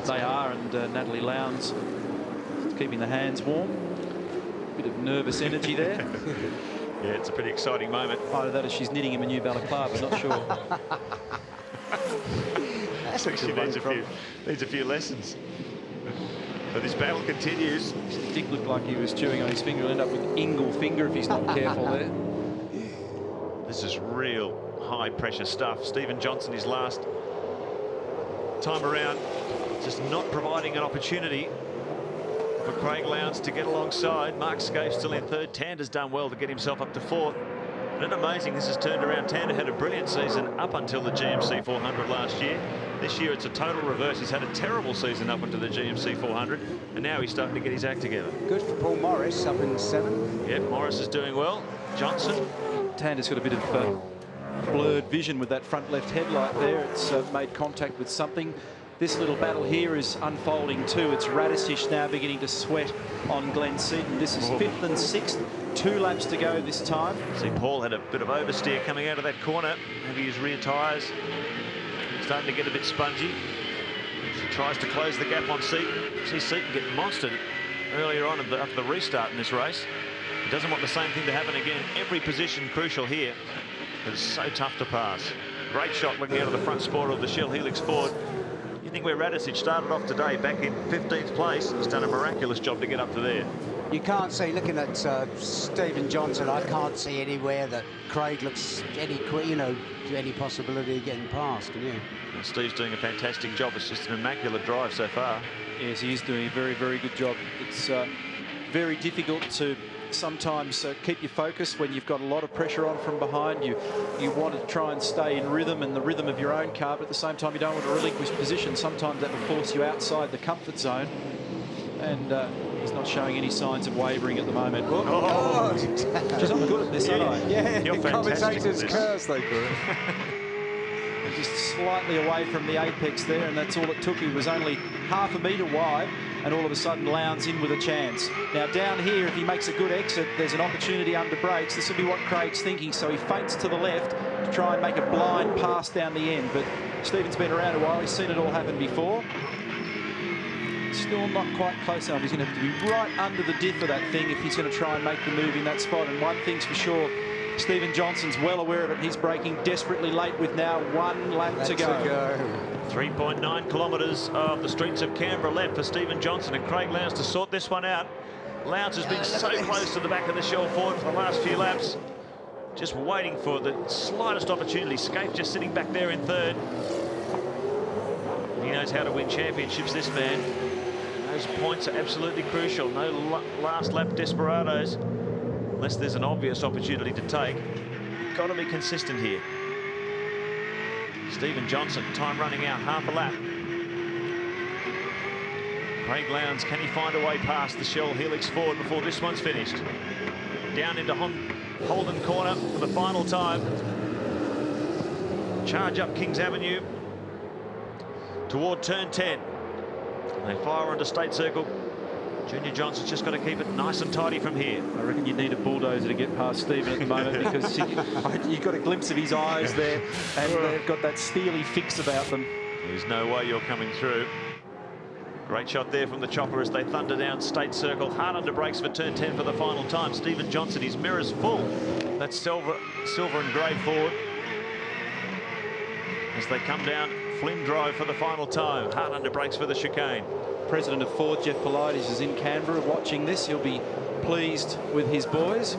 They are, and Natalie Lowndes is keeping the hands warm. Bit of nervous energy there. Yeah, it's a pretty exciting moment. Either that or she's knitting him a new balaclava, not sure. That's a she needs a few lessons. But this battle continues. Dick looked like he was chewing on his finger. He'll end up with ingle finger if he's not careful there. This is real high-pressure stuff. Stephen Johnson, his last time around, just not providing an opportunity for Craig Lowndes to get alongside. Mark Scaife still in 3rd. Tander's done well to get himself up to 4th. And amazing, this has turned around. Tander had a brilliant season up until the GMC 400 last year. This year it's a total reverse. He's had a terrible season up until the GMC 400, and now he's starting to get his act together. Good for Paul Morris up in 7. Yep, Morris is doing well. Johnson. Tander's got a bit of blurred vision with that front left headlight there. It's made contact with something. This little battle here is unfolding too. It's Radisich now beginning to sweat on Glenn Seaton. This is 5th and 6th. 2 laps to go this time. See, Paul had a bit of oversteer coming out of that corner. Maybe his rear tyres starting to get a bit spongy. He tries to close the gap on Seaton. See Seaton get monstered earlier on after the restart in this race. He doesn't want the same thing to happen again. Every position crucial here. It's so tough to pass. Great shot looking out of the front spoiler of the Shell Helix Ford. You think where Radicic started off today, back in 15th place, he's done a miraculous job to get up to there. You can't see, looking at Stephen Johnson, I can't see anywhere that Craig looks any possibility of getting past, can you? And Steve's doing a fantastic job. It's just an immaculate drive so far. Yes, he is doing a very, very good job. It's very difficult to sometimes keep your focus when you've got a lot of pressure on from behind. You want to try and stay in rhythm and the rhythm of your own car, but at the same time you don't want to relinquish position. Sometimes that will force you outside the comfort zone, and he's not showing any signs of wavering at the moment. Oh, geez, I'm good at this, aren't I? Yeah, you're the commentators curse, they do. Just slightly away from the apex there, and that's all it took. He was only half a metre wide, and all of a sudden Lowndes in with a chance. Now down here, if he makes a good exit, there's an opportunity under brakes. This will be what Craig's thinking, so he feints to the left to try and make a blind pass down the end. But Stephen's been around a while, he's seen it all happen before. Still not quite close enough. He's going to have to be right under the diff of that thing if he's going to try and make the move in that spot. And one thing's for sure, Stephen Johnson's well aware of it. He's braking desperately late with now 1 lap to go. 3.9 kilometres of the streets of Canberra left for Stephen Johnson and Craig Lowndes to sort this one out. Lowndes has been so close to the back of the Shell Ford for the last few laps. Just waiting for the slightest opportunity. Scape just sitting back there in third. He knows how to win championships, this man. Those points are absolutely crucial. No last lap desperados. Unless there's an obvious opportunity to take. You've got to be consistent here. Stephen Johnson, time running out, half a lap. Craig Lowndes, can he find a way past the Shell Helix Ford before this one's finished? Down into Holden Corner for the final time. Charge up Kings Avenue toward turn 10. They fire onto State Circle. Junior Johnson's just got to keep it nice and tidy from here. I reckon you need a bulldozer to get past Stephen at the moment, because you've got a glimpse of his eyes there, and they've got that steely fix about them. There's no way you're coming through. Great shot there from the chopper as they thunder down State Circle. Hard under brakes for turn 10 for the final time. Stephen Johnson, his mirror's full. That's silver and grey Ford. As they come down Flynn Drive for the final time. Hard under brakes for the chicane. President of Ford, Jeff Politis, is in Canberra watching this. He'll be pleased with his boys.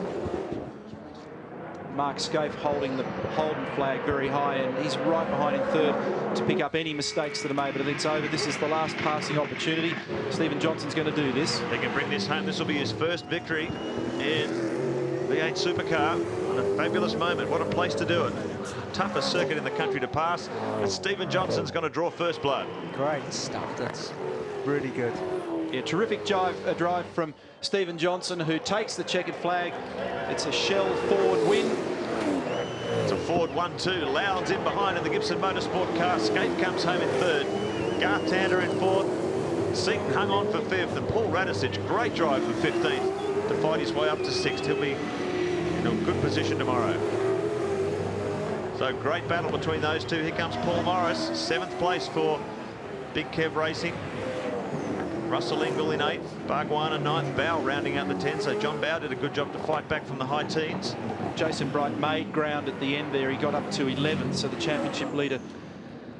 Mark Scaife holding the Holden flag very high, and he's right behind in third to pick up any mistakes that are made. But if it's over, this is the last passing opportunity. Stephen Johnson's going to do this. They can bring this home. This will be his first victory in V8 Supercar. And a fabulous moment. What a place to do it. Toughest circuit in the country to pass. And Stephen Johnson's going to draw first blood. Great stuff. That's really good. Yeah, terrific drive from Stephen Johnson, who takes the checkered flag. It's a Shell Ford win. It's a Ford 1-2. Lowndes in behind in the Gibson Motorsport car. Scape comes home in third. Garth Tander in fourth. Seaton hung on for fifth. And Paul Radicic, great drive for 15th to fight his way up to sixth. He'll be in a good position tomorrow. So great battle between those two. Here comes Paul Morris, 7th place for Big Kev Racing. Russell Ingall in 8th, Bargwana 9th, Bow rounding out the 10. So John Bow did a good job to fight back from the high teens. Jason Bright made ground at the end there. He got up to 11th, so the championship leader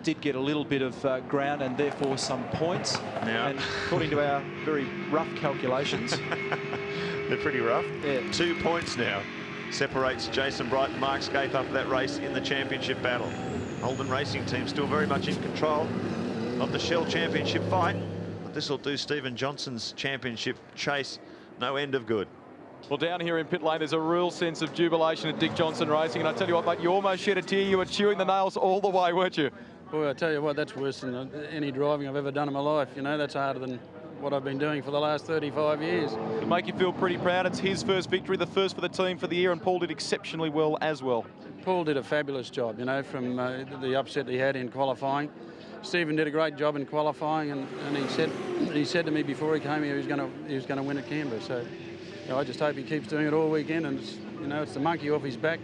did get a little bit of ground and therefore some points. Now, and according to our very rough calculations, they're pretty rough. Yeah. 2 points now separates Jason Bright and Mark Scaife after that race in the championship battle. Holden Racing Team still very much in control of the Shell Championship fight. This will do Stephen Johnson's championship chase no end of good. Well, down here in pit lane, there's a real sense of jubilation at Dick Johnson Racing. And I tell you what, mate, you almost shed a tear. You were chewing the nails all the way, weren't you? Boy, I tell you what, that's worse than any driving I've ever done in my life. You know, that's harder than what I've been doing for the last 35 years. It'll make you feel pretty proud. It's his first victory, the first for the team for the year, and Paul did exceptionally well as well. Paul did a fabulous job, you know, from the upset he had in qualifying. Stephen did a great job in qualifying, and he said to me before he came here he was going to win at Canberra. So you know, I just hope he keeps doing it all weekend, and you know, it's the monkey off his back.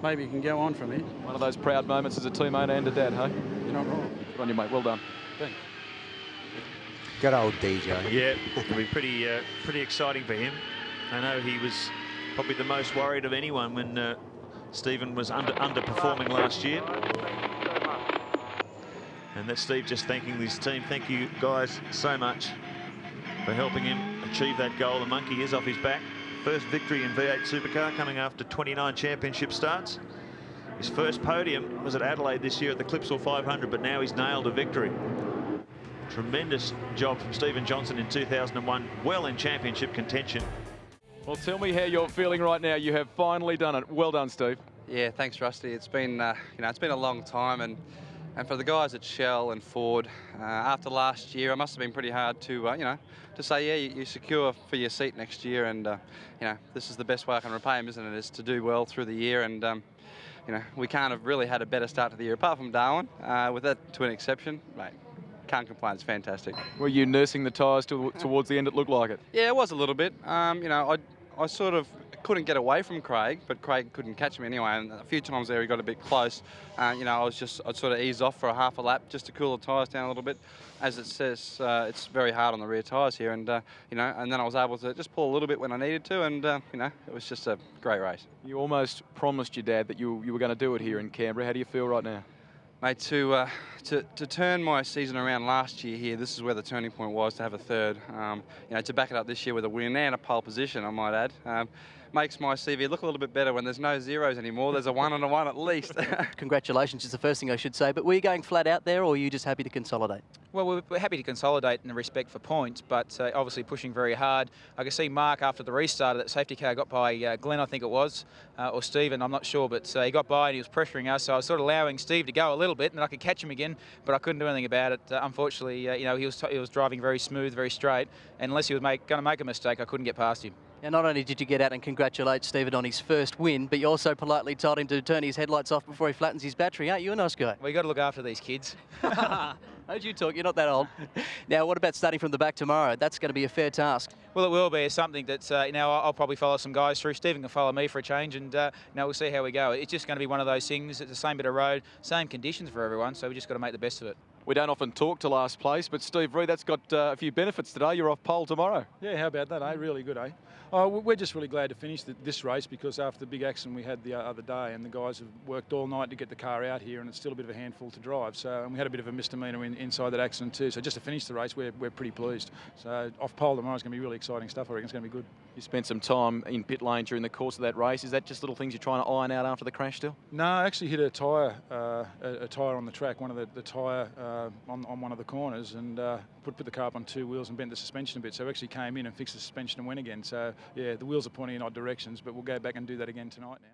Maybe he can go on from here. One of those proud moments as a team owner and a dad, hey? You're not wrong. Good on you, mate. Well done. Thanks. Good old DJ. Yeah, it'll be pretty exciting for him. I know he was Probably the most worried of anyone when Stephen was underperforming last year. And that's Steve just thanking his team. Thank you guys so much for helping him achieve that goal. The monkey is off his back. First victory in V8 Supercar coming after 29 championship starts. His first podium was at Adelaide this year at the Clipsal 500, but now he's nailed a victory. Tremendous job from Stephen Johnson in 2001, well in championship contention. Well, tell me how you're feeling right now. You have finally done it. Well done, Steve. Yeah, thanks, Rusty. It's been, it's been a long time, and for the guys at Shell and Ford, after last year, it must have been pretty hard to, to say, yeah, you're secure for your seat next year, and this is the best way I can repay him, isn't it? Is to do well through the year, and we can't have really had a better start to the year, apart from Darwin, with that to an exception, mate. Can't complain, it's fantastic. Were you nursing the tyres towards the end? It looked like it. Yeah, it was a little bit. I sort of couldn't get away from Craig, but Craig couldn't catch me anyway, and a few times there he got a bit close. I'd sort of ease off for a half a lap just to cool the tyres down a little bit. As it says, it's very hard on the rear tyres here, and and then I was able to just pull a little bit when I needed to, and it was just a great race. You almost promised your dad that you were going to do it here in Canberra. How do you feel right now? Mate, to turn my season around last year here, this is where the turning point was, to have a third. To back it up this year with a win and a pole position, I might add, makes my CV look a little bit better when there's no zeros anymore. There's a 1 and a 1 at least. Congratulations is the first thing I should say, but were you going flat out there, or were you just happy to consolidate? Well, we're happy to consolidate in the respect for points, but obviously pushing very hard. I could see Mark after the restart, that safety car got by Glenn, I think it was, or Stephen, I'm not sure, but he got by and he was pressuring us, so I was sort of allowing Steve to go a little bit, and then I could catch him again, but I couldn't do anything about it. Unfortunately, he was driving very smooth, very straight, and unless he was going to make a mistake, I couldn't get past him. Now, not only did you get out and congratulate Stephen on his first win, but you also politely told him to turn his headlights off before he flattens his battery. Aren't you a nice guy? Well, you got to look after these kids. How'd you talk? You're not that old. Now, what about starting from the back tomorrow? That's going to be a fair task. Well, it will be. It's something that I'll probably follow some guys through. Stephen can follow me for a change, and we'll see how we go. It's just going to be one of those things. It's the same bit of road, same conditions for everyone, so we just got to make the best of it. We don't often talk to last place, but Steve Reed, that's got a few benefits today. You're off pole tomorrow. Yeah, how about that, eh? Really good, eh? Oh, we're just really glad to finish this race, because after the big accident we had the other day, and the guys have worked all night to get the car out here, and it's still a bit of a handful to drive. So, and we had a bit of a misdemeanor inside that accident too. So just to finish the race, we're pretty pleased. So off pole tomorrow is going to be really exciting stuff. I reckon it's going to be good. You spent some time in pit lane during the course of that race. Is that just little things you're trying to iron out after the crash still? No, I actually hit a tyre on the track, one of the tyre on one of the corners, and put the car up on 2 wheels and bent the suspension a bit. So I actually came in and fixed the suspension and went again. So yeah, the wheels are pointing in odd directions, but we'll go back and do that again tonight now.